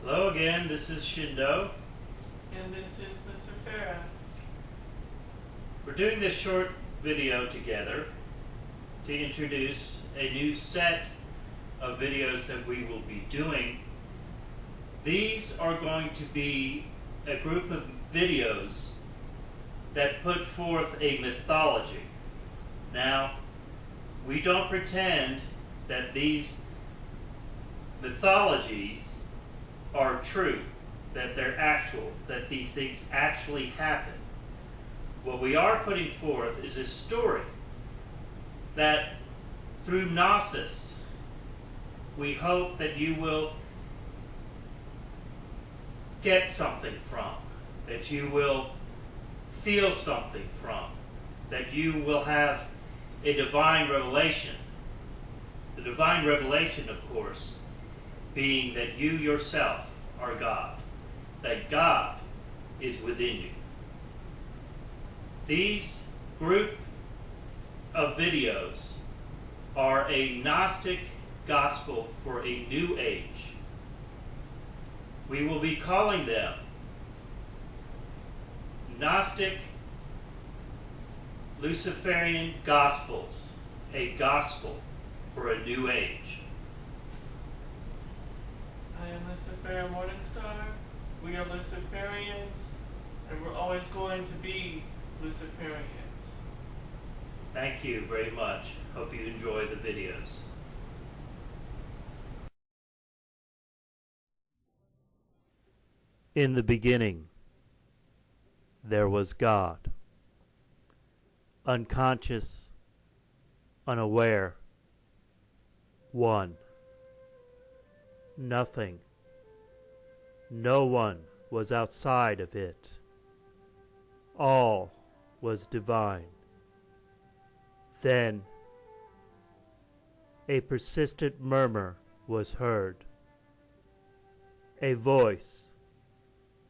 Hello again, this is Shindo. And this is Lucifera. We're doing this short video together to introduce a new set of videos that we will be doing. These are going to be a group of videos that put forth a mythology. Now, we don't pretend that these mythologies are true, that they're actual, that these things actually happen. What we are putting forth is a story that through Gnosis, we hope that you will get something from, that you will feel something from, that you will have a divine revelation. The divine revelation, of course, being that you yourself are God, that God is within you. These group of videos are a Gnostic gospel for a new age. We will be calling them Gnostic Luciferian Gospels, a gospel for a new age. I am Luciferian Morningstar. We are Luciferians, and we're always going to be Luciferians. Thank you very much. Hope you enjoy the videos. In the beginning, there was God. Unconscious, unaware, one. Nothing. No one was outside of it. All was divine. Then a persistent murmur was heard, a voice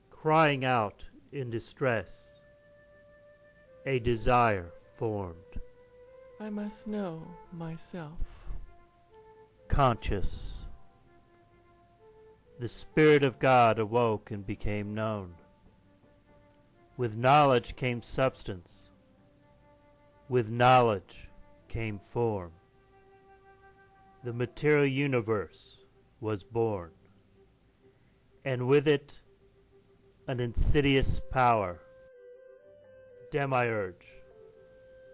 crying out in distress. A desire formed. I must know myself. Conscious. The Spirit of God awoke and became known. With knowledge came substance. With knowledge came form. The material universe was born, and with it an insidious power, demiurge,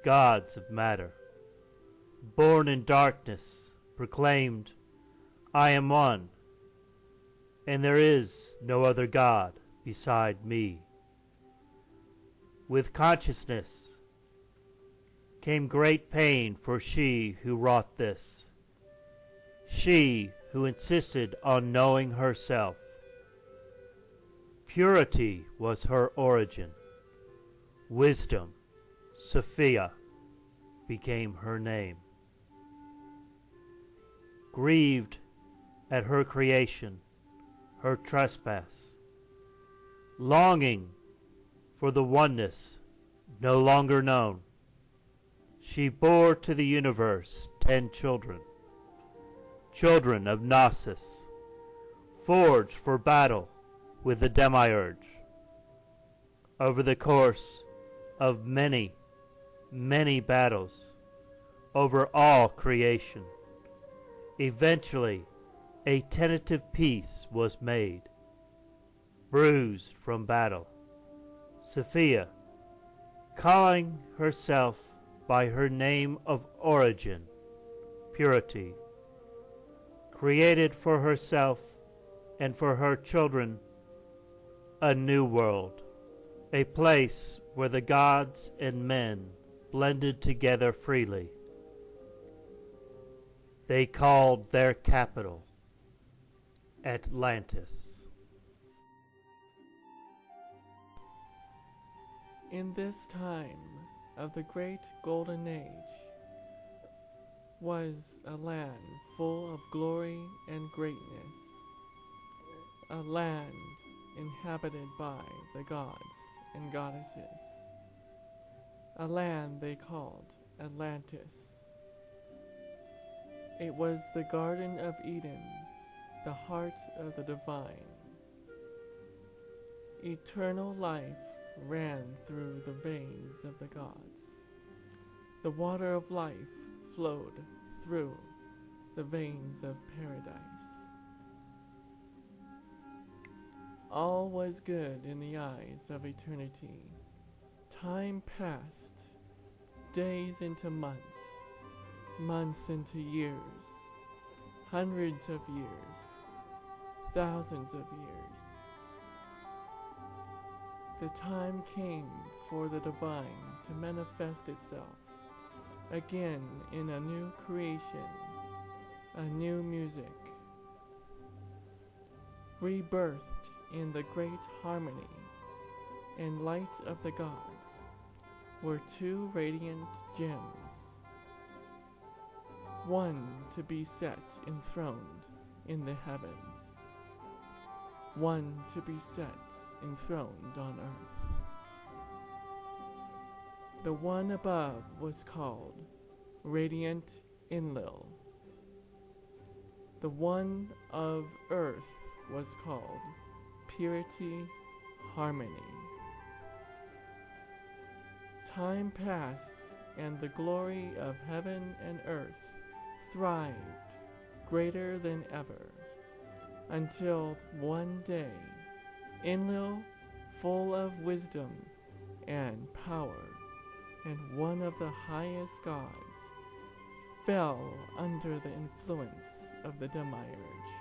gods of matter, born in darkness, proclaimed, I am one, and there is no other God beside me. With consciousness came great pain for she who wrought this, she who insisted on knowing herself. Purity was her origin. Wisdom, Sophia, became her name. Grieved at her creation, her trespass, longing for the oneness no longer known, she bore to the universe 10 children, children of Gnosis, forged for battle with the demiurge. Over the course of many, many battles over all creation, eventually a tentative peace was made. Bruised from battle, Sophia, calling herself by her name of origin, Purity, created for herself and for her children a new world, a place where the gods and men blended together freely. They called their capital Atlantis. In this time of the great golden age was a land full of glory and greatness, a land inhabited by the gods and goddesses, a land they called Atlantis. It was the Garden of Eden, the heart of the divine. Eternal life ran through the veins of the gods. The water of life flowed through the veins of paradise. All was good in the eyes of eternity. Time passed, days into months, months into years, hundreds of years, thousands of years. The time came for the divine to manifest itself again in a new creation, a new music, rebirthed in the great harmony and light of the gods were two radiant gems, one to be set enthroned in the heavens, one to be set enthroned on earth. The one above was called Radiant Enlil. The one of earth was called Purity Harmony. Time passed, and the glory of heaven and earth thrived greater than ever, until one day Enlil, full of wisdom and power, and one of the highest gods, fell under the influence of the demiurge.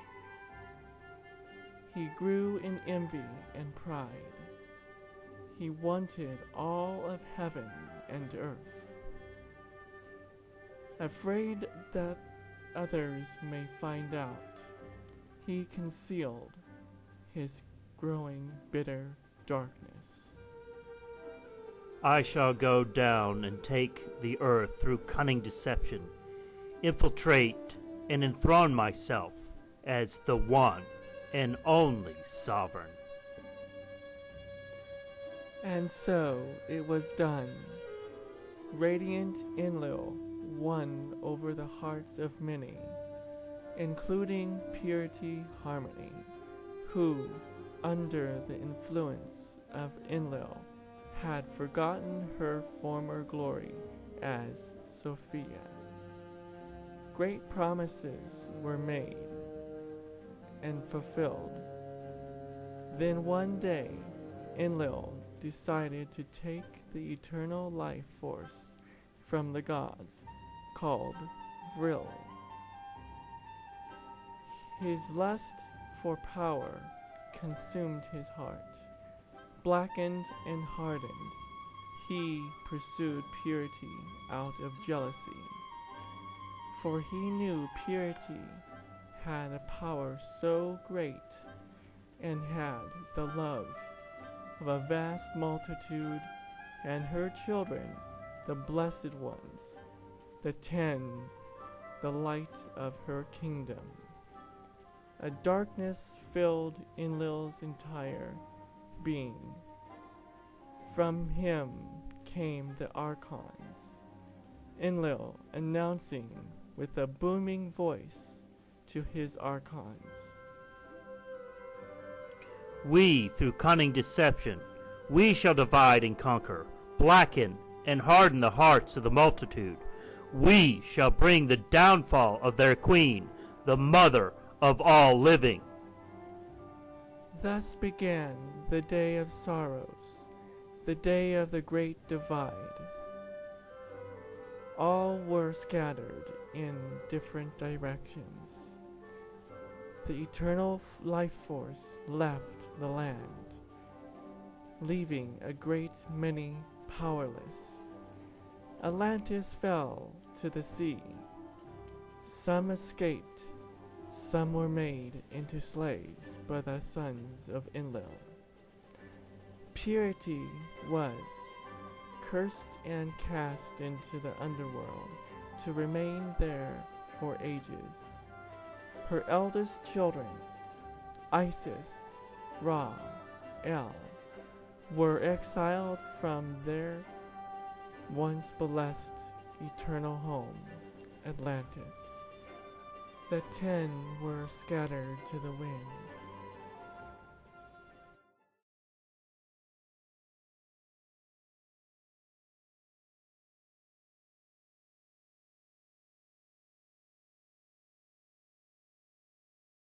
He grew in envy and pride. He wanted all of heaven and earth. Afraid that others may find out, he concealed his growing bitter darkness. I shall go down and take the earth through cunning deception, infiltrate and enthrone myself as the one and only sovereign. And so it was done. Radiant Enlil won over the hearts of many, including Purity Harmony, who, under the influence of Enlil, had forgotten her former glory as Sophia. Great promises were made and fulfilled. Then one day, Enlil decided to take the eternal life force from the gods, called Vril. His lust for power consumed his heart. Blackened and hardened, he pursued purity out of jealousy, for he knew purity had a power so great and had the love of a vast multitude, and her children, the blessed ones, the 10, the light of her kingdom. A darkness filled Enlil's entire being. From him came the archons, Enlil announcing with a booming voice to his archons, We, through cunning deception, we shall divide and conquer, blacken and harden the hearts of the multitude. We shall bring the downfall of their queen, the mother of all living. Thus began the day of sorrows, the day of the great divide. All were scattered in different directions. The eternal life force left the land, leaving a great many powerless. Atlantis fell to the sea. Some escaped, some were made into slaves by the sons of Enlil. Purity was cursed and cast into the underworld to remain there for ages. Her eldest children, Isis, Ra, El, were exiled from their once blessed eternal home, Atlantis. The 10 were scattered to the wind.